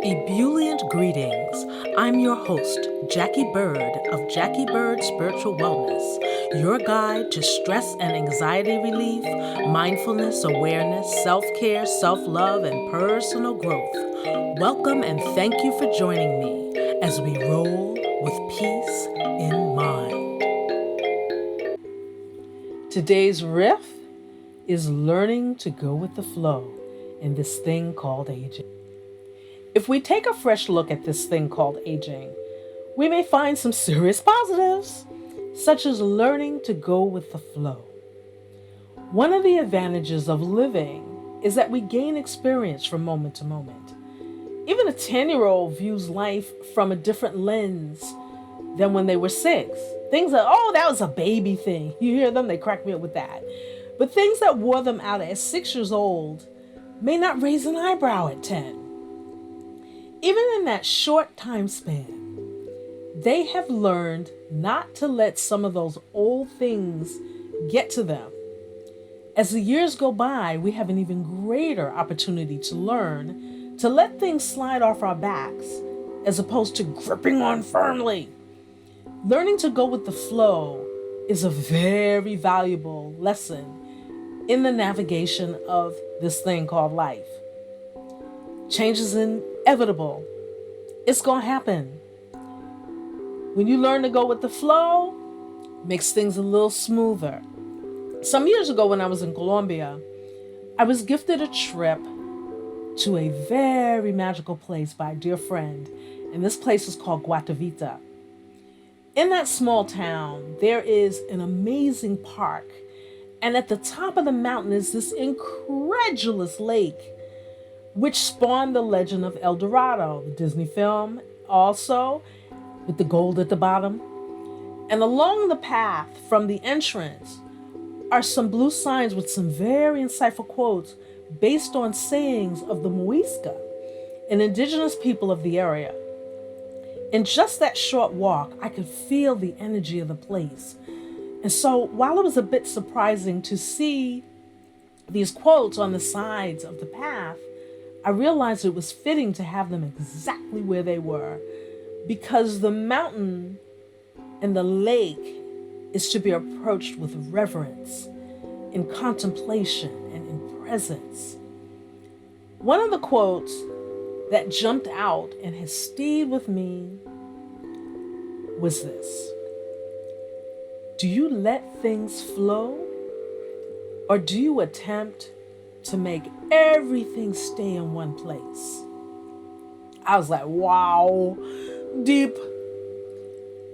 Ebullient greetings. I'm your host, Jacquie Bird of Jacquie Bird Spiritual Wellness, your guide to stress and anxiety relief, mindfulness, awareness, self-care, self-love, and personal growth. Welcome and thank you for joining me as we roll with peace in mind. Today's riff is learning to go with the flow in this thing called aging. If we take a fresh look at this thing called aging, we may find some serious positives, such as learning to go with the flow. One of the advantages of living is that we gain experience from moment to moment. Even a 10-year-old views life from a different lens than when they were 6. Things that, that was a baby thing. You hear them, they crack me up with that. But things that wore them out at 6 years old may not raise an eyebrow at 10. Even in that short time span, they have learned not to let some of those old things get to them. As the years go by, we have an even greater opportunity to learn to let things slide off our backs as opposed to gripping on firmly. Learning to go with the flow is a very valuable lesson in the navigation of this thing called life. Change is inevitable. It's going to happen. When you learn to go with the flow, it makes things a little smoother. Some years ago when I was in Colombia, I was gifted a trip to a very magical place by a dear friend, and this place is called Guatavita. In that small town, there is an amazing park, and at the top of the mountain is this incredulous lake, which spawned the legend of El Dorado, the Disney film, also with the gold at the bottom. And along the path from the entrance are some blue signs with some very insightful quotes based on sayings of the Muisca, an indigenous people of the area. In just that short walk, I could feel the energy of the place. And so while it was a bit surprising to see these quotes on the sides of the path, I realized it was fitting to have them exactly where they were, because the mountain and the lake is to be approached with reverence, in contemplation, and in presence. One of the quotes that jumped out and has stayed with me was this: "Do you let things flow, or do you attempt to make everything stay in one place?" I was like, wow, deep.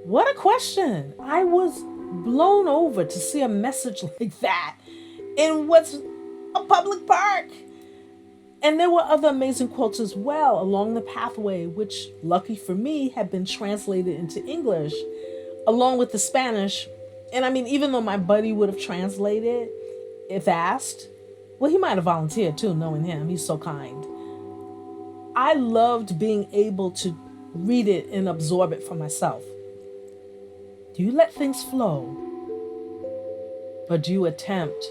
What a question. I was blown over to see a message like that in what's a public park. And there were other amazing quotes as well along the pathway, which, lucky for me, had been translated into English along with the Spanish. And I mean, even though my buddy would have translated if asked, well, he might have volunteered too, knowing him. He's so kind. I loved being able to read it and absorb it for myself. Do you let things flow, or do you attempt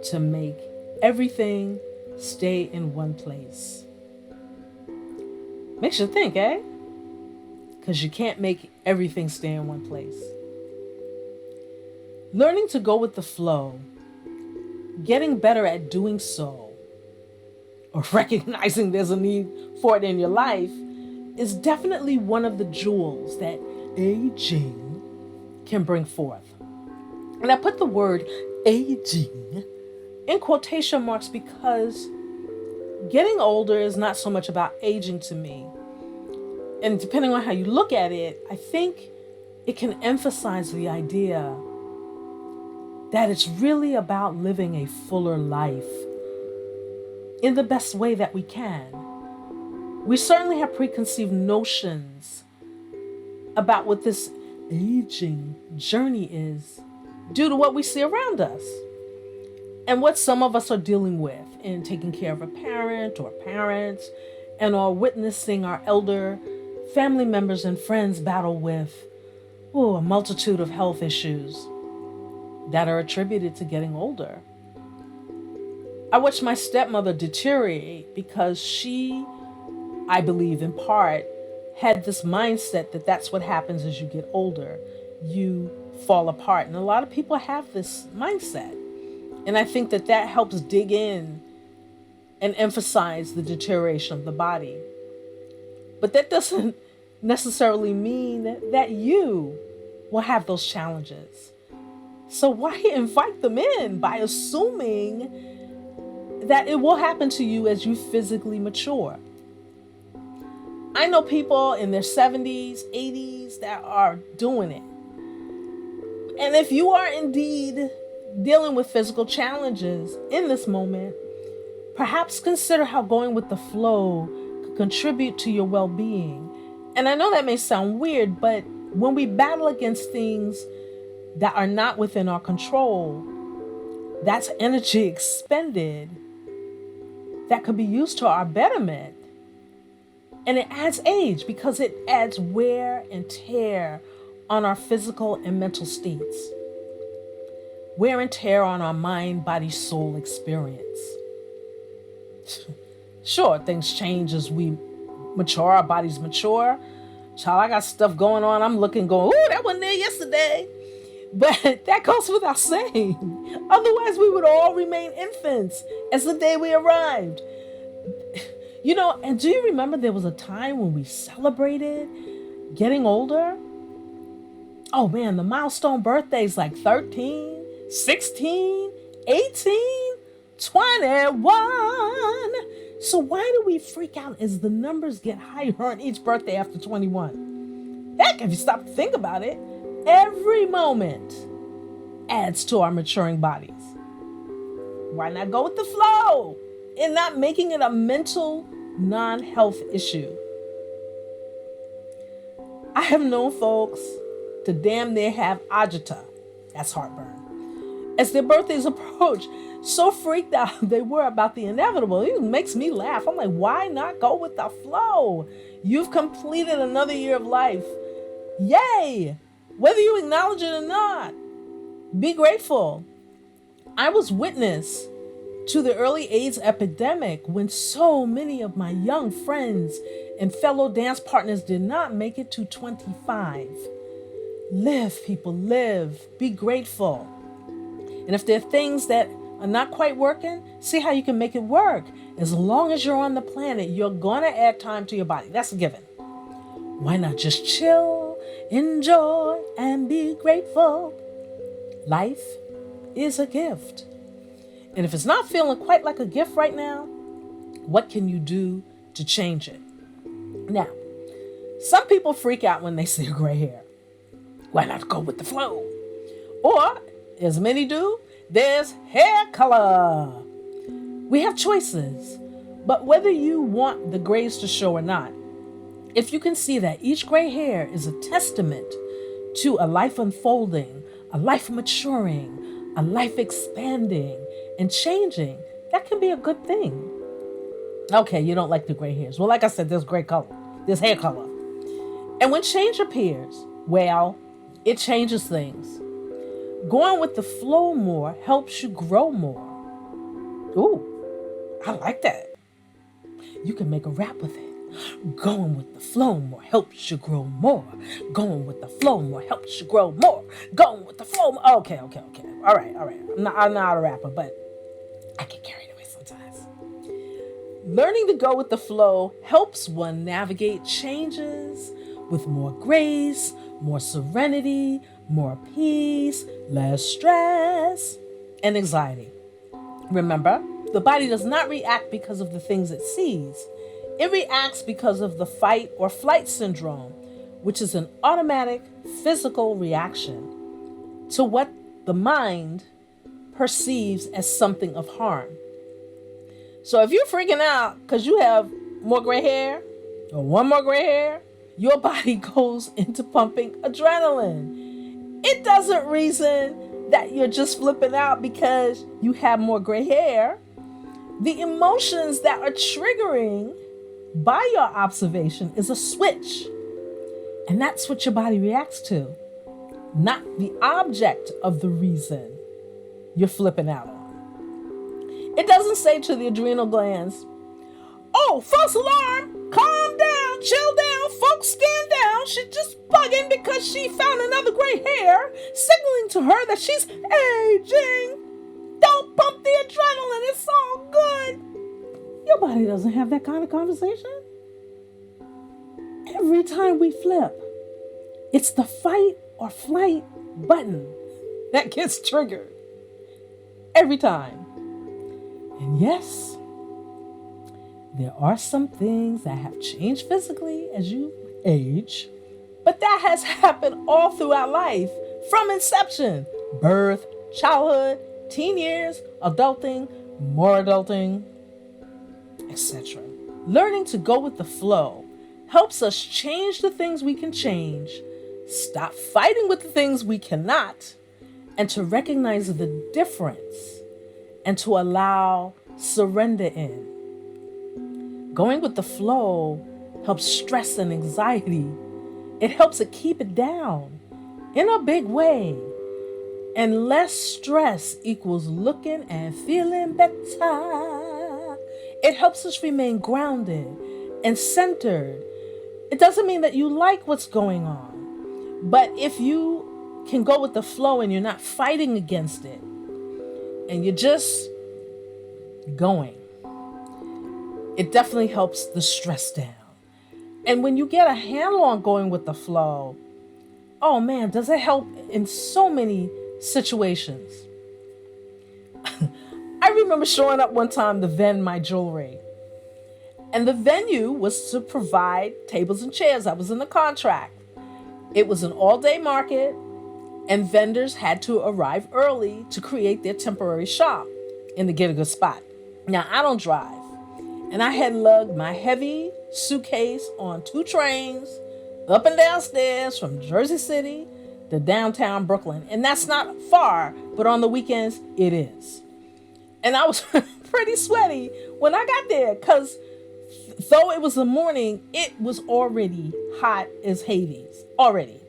to make everything stay in one place? Makes you think, eh? Because you can't make everything stay in one place. Learning to go with the flow, getting better at doing so, or recognizing there's a need for it in your life, is definitely one of the jewels that aging can bring forth. And I put the word aging in quotation marks because getting older is not so much about aging to me. And depending on how you look at it, I think it can emphasize the idea that it's really about living a fuller life in the best way that we can. We certainly have preconceived notions about what this aging journey is due to what we see around us and what some of us are dealing with in taking care of a parent or parents, and or witnessing our elder family members and friends battle with a multitude of health issues that are attributed to getting older. I watched my stepmother deteriorate because she I believe in part, had this mindset that that's what happens as you get older. You fall apart. And a lot of people have this mindset. And I think that that helps dig in and emphasize the deterioration of the body. But that doesn't necessarily mean that you will have those challenges. So why invite them in by assuming that it will happen to you as you physically mature? I know people in their 70s, 80s that are doing it. And if you are indeed dealing with physical challenges in this moment, perhaps consider how going with the flow could contribute to your well-being. And I know that may sound weird, but when we battle against things that are not within our control, that's energy expended that could be used to our betterment. And it adds age because it adds wear and tear on our physical and mental states. Wear and tear on our mind, body, soul experience. Sure, things change as we mature, our bodies mature. Child, I got stuff going on. I'm looking, going, ooh, that wasn't there yesterday. But that goes without saying. Otherwise, we would all remain infants as the day we arrived. You know, and do you remember there was a time when we celebrated getting older? Oh man, the milestone birthdays like 13, 16, 18, 21. So why do we freak out as the numbers get higher on each birthday after 21? Heck, if you stop to think about it, every moment adds to our maturing bodies. Why not go with the flow and not making it a mental non-health issue? I have known folks to damn near have agita, that's heartburn, as their birthdays approach. So freaked out they were about the inevitable. It makes me laugh. I'm like, why not go with the flow? You've completed another year of life. Yay! Whether you acknowledge it or not, be grateful. I was witness to the early AIDS epidemic when so many of my young friends and fellow dance partners did not make it to 25. Live, people, live. Be grateful. And if there are things that are not quite working, see how you can make it work. As long as you're on the planet, you're going to add time to your body. That's a given. Why not just chill, enjoy, and be grateful? Life is a gift. And if it's not feeling quite like a gift right now, what can you do to change it? Now, some people freak out when they see gray hair. Why not go with the flow? Or, as many do, there's hair color. We have choices, but whether you want the grays to show or not, if you can see that each gray hair is a testament to a life unfolding, a life maturing, a life expanding and changing, that can be a good thing. Okay, you don't like the gray hairs. Well, like I said, there's gray color, there's hair color. And when change appears, well, it changes things. Going with the flow more helps you grow more. Ooh, I like that. You can make a rap with it. Going with the flow more helps you grow more. Going with the flow more helps you grow more. Going with the flow more. Okay. All right. I'm not a rapper, but I get carried away sometimes. Learning to go with the flow helps one navigate changes with more grace, more serenity, more peace, less stress, and anxiety. Remember, the body does not react because of the things it sees. It reacts because of the fight or flight syndrome, which is an automatic physical reaction to what the mind perceives as something of harm. So if you're freaking out because you have more gray hair or one more gray hair, your body goes into pumping adrenaline. It doesn't reason that you're just flipping out because you have more gray hair. The emotions that are triggering by your observation is a switch. And that's what your body reacts to, not the object of the reason you're flipping out on. It doesn't say to the adrenal glands, Oh, false alarm! Calm down, chill down, folks, stand down. She's just bugging because she found another gray hair, signaling to her that she's aging. Don't pump the adrenaline, it's all good. Your body doesn't have that kind of conversation. Every time we flip, it's the fight or flight button that gets triggered. Every time. And yes, there are some things that have changed physically as you age, but that has happened all throughout life, from inception, birth, childhood, teen years, adulting, more adulting, etc. Learning to go with the flow helps us change the things we can change, stop fighting with the things we cannot, and to recognize the difference and to allow surrender in. Going with the flow helps stress and anxiety. It helps it keep it down in a big way. And less stress equals looking and feeling better. It helps us remain grounded and centered. It doesn't mean that you like what's going on, but if you can go with the flow and you're not fighting against it, and you're just going, it definitely helps the stress down. And when you get a handle on going with the flow, oh man, does it help in so many situations. I remember showing up one time to vend my jewelry. And the venue was to provide tables and chairs. I was in the contract. It was an all-day market, and vendors had to arrive early to create their temporary shop in the Get a Good spot. Now, I don't drive, and I had lugged my heavy suitcase on 2 trains up and down stairs from Jersey City to downtown Brooklyn. And that's not far, but on the weekends, it is. And I was pretty sweaty when I got there because though it was the morning, it was already hot as Hades already.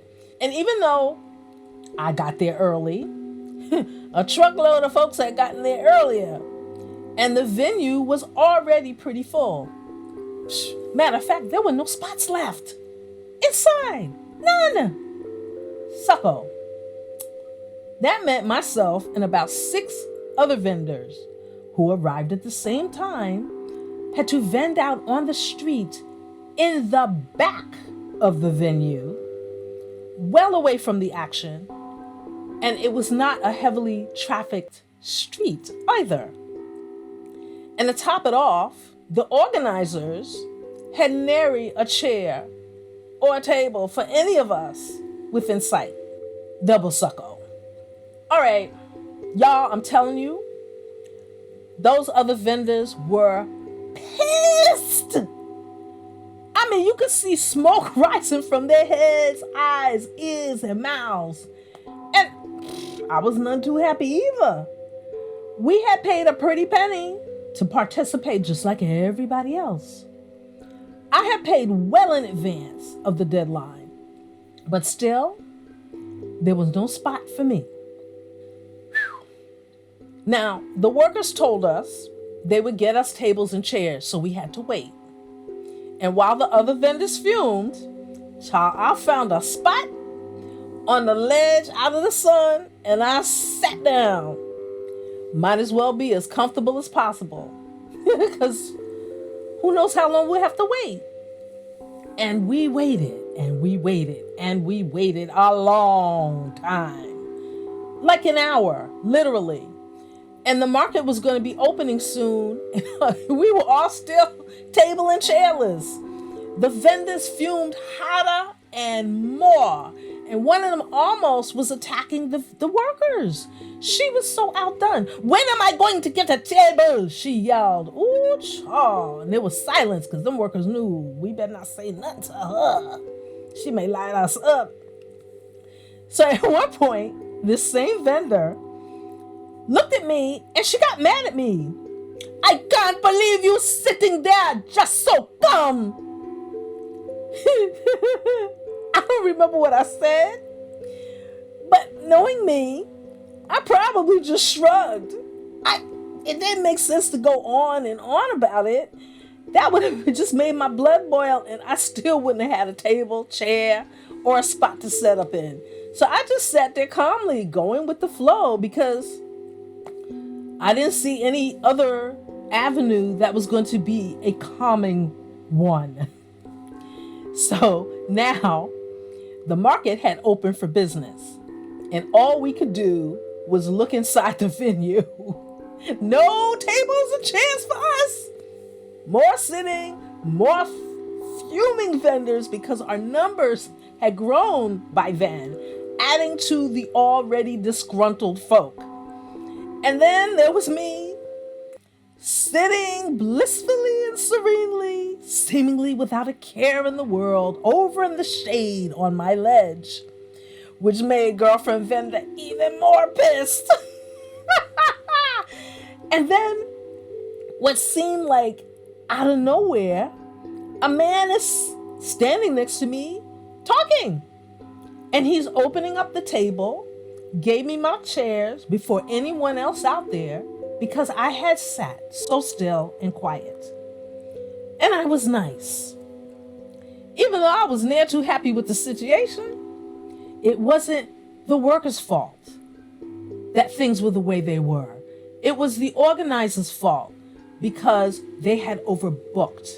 And even though I got there early, a truckload of folks had gotten there earlier, and the venue was already pretty full. Matter of fact, there were no spots left inside. None. Sucko. That meant myself and about 6 other vendors who arrived at the same time had to vend out on the street in the back of the venue, well away from the action, and it was not a heavily trafficked street either. And to top it off, the organizers had nary a chair or a table for any of us within sight. Double sucko. All right, y'all, I'm telling you, those other vendors were pissed. I mean, you could see smoke rising from their heads, eyes, ears, and mouths. And I was none too happy either. We had paid a pretty penny to participate just like everybody else. I had paid well in advance of the deadline, but still, there was no spot for me. Whew. Now, the workers told us they would get us tables and chairs, so we had to wait. And while the other vendors fumed, child, I found a spot on the ledge out of the sun, and I sat down. Might as well be as comfortable as possible, because who knows how long we'll have to wait. And we waited, and we waited, and we waited a long time. Like an hour, literally. And the market was going to be opening soon. We were all still table and chairless. The vendors fumed hotter and more. And one of them almost was attacking the workers. She was so outdone. When am I going to get a table? She yelled. Ooh, chaw. And there was silence because them workers knew we better not say nothing to her. She may light us up. So at one point, this same vendor looked at me and she got mad at me. I can't believe you sitting there just so dumb. I don't remember what I said, but knowing me, I probably just shrugged. It didn't make sense to go on and on about it. That would have just made my blood boil, and I still wouldn't have had a table, chair, or a spot to set up in. So I just sat there calmly, going with the flow, because I didn't see any other avenue that was going to be a calming one. So now the market had opened for business, and all we could do was look inside the venue. No tables and chairs for us. More sitting, more fuming vendors, because our numbers had grown by then, adding to the already disgruntled folk. And then there was me, sitting blissfully and serenely, seemingly without a care in the world, over in the shade on my ledge, which made girlfriend vendor even more pissed. And then what seemed like out of nowhere, a man is standing next to me talking. And he's opening up the table, gave me my chairs before anyone else out there, because I had sat so still and quiet. And I was nice. Even though I was near too happy with the situation, it wasn't the workers' fault that things were the way they were. It was the organizers' fault, because they had overbooked.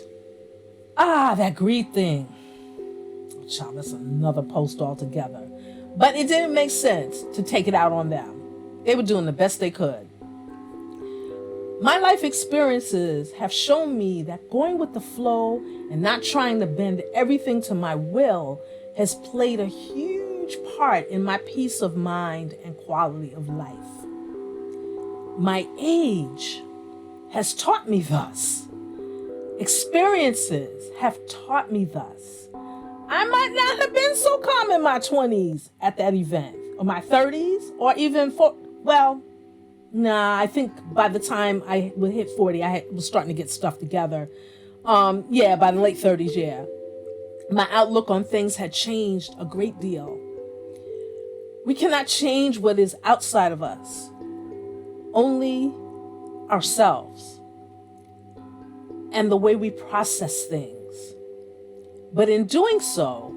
That greed thing. Oh, child, that's another post altogether. But it didn't make sense to take it out on them. They were doing the best they could. My life experiences have shown me that going with the flow and not trying to bend everything to my will has played a huge part in my peace of mind and quality of life. My age has taught me thus. Experiences have taught me thus. I might not have been so calm in my 20s at that event, or my 30s, or even I think by the time I would hit 40, was starting to get stuff together. By the late 30s, yeah. My outlook on things had changed a great deal. We cannot change what is outside of us, only ourselves and the way we process things. But in doing so,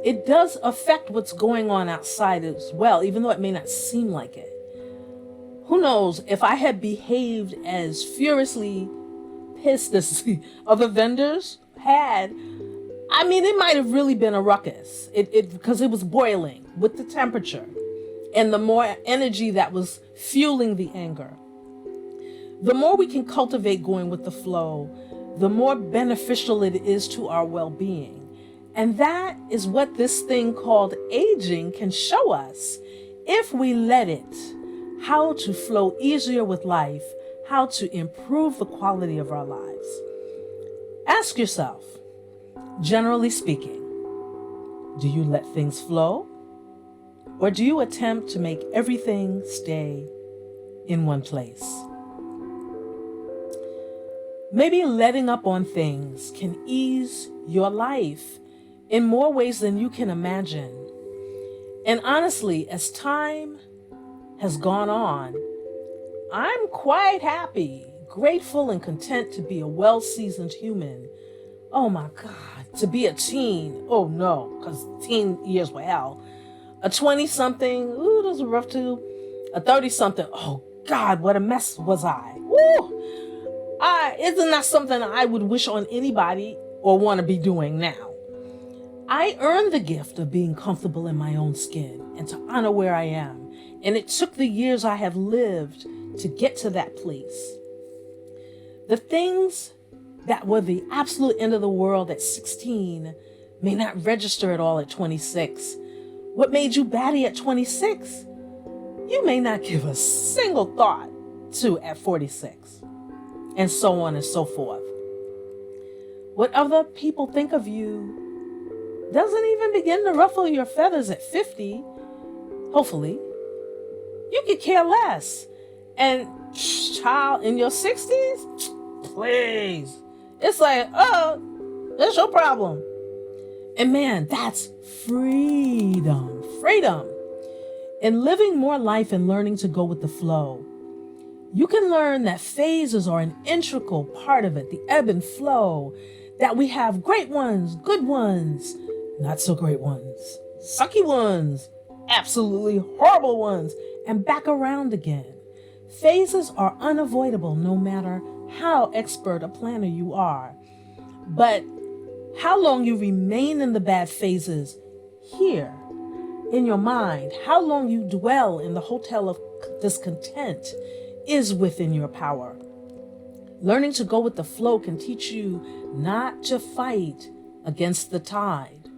it does affect what's going on outside as well, even though it may not seem like it. Who knows, if I had behaved as furiously pissed as other vendors had, it might have really been a ruckus. Because it was boiling with the temperature and the more energy that was fueling the anger. The more we can cultivate going with the flow, the more beneficial it is to our well-being. And that is what this thing called aging can show us, if we let it, how to flow easier with life, how to improve the quality of our lives. Ask yourself, generally speaking, do you let things flow? Or do you attempt to make everything stay in one place? Maybe letting up on things can ease your life in more ways than you can imagine. And honestly, as time has gone on, I'm quite happy, grateful, and content to be a well-seasoned human. Oh my God, to be a teen. Oh no, because teen years were hell. A 20-something, ooh, those were rough too. A 30-something, oh God, what a mess was I. Woo! Isn't that something I would wish on anybody or want to be doing now? I earned the gift of being comfortable in my own skin and to honor where I am. And it took the years I have lived to get to that place. The things that were the absolute end of the world at 16 may not register at all at 26. What made you batty at 26, you may not give a single thought to at 46. And so on and so forth. What other people think of you doesn't even begin to ruffle your feathers at 50. Hopefully. You could care less. And child, in your 60s, please. It's like, oh, that's your problem. And man, that's freedom. Freedom. And living more life and learning to go with the flow. You can learn that phases are an integral part of it, the ebb and flow, that we have great ones, good ones, not so great ones, sucky ones, absolutely horrible ones, and back around again. Phases are unavoidable no matter how expert a planner you are. But how long you remain in the bad phases here in your mind, how long you dwell in the hotel of discontent is within your power. Learning to go with the flow can teach you not to fight against the tide,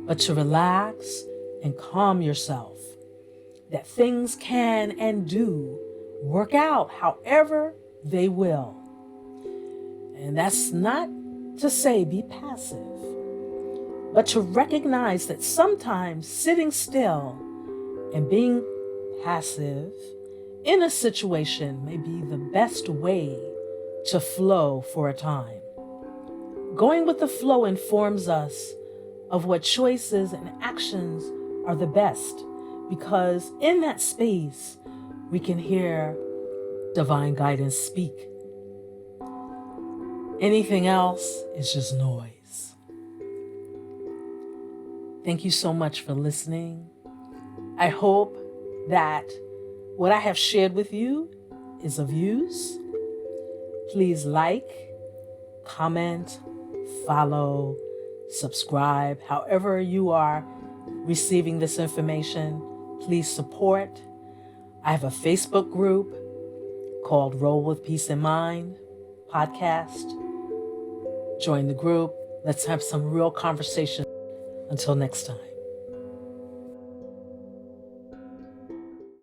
but to relax and calm yourself. That things can and do work out however they will. And that's not to say be passive, but to recognize that sometimes sitting still and being passive in a situation may be the best way to flow for a time. Going with the flow informs us of what choices and actions are the best, because in that space, we can hear divine guidance speak. Anything else is just noise. Thank you so much for listening. I hope that what I have shared with you is of use. Please like, comment, follow, subscribe. However you are receiving this information, please support. I have a Facebook group called Roll with Peace in Mind podcast. Join the group. Let's have some real conversation. Until next time.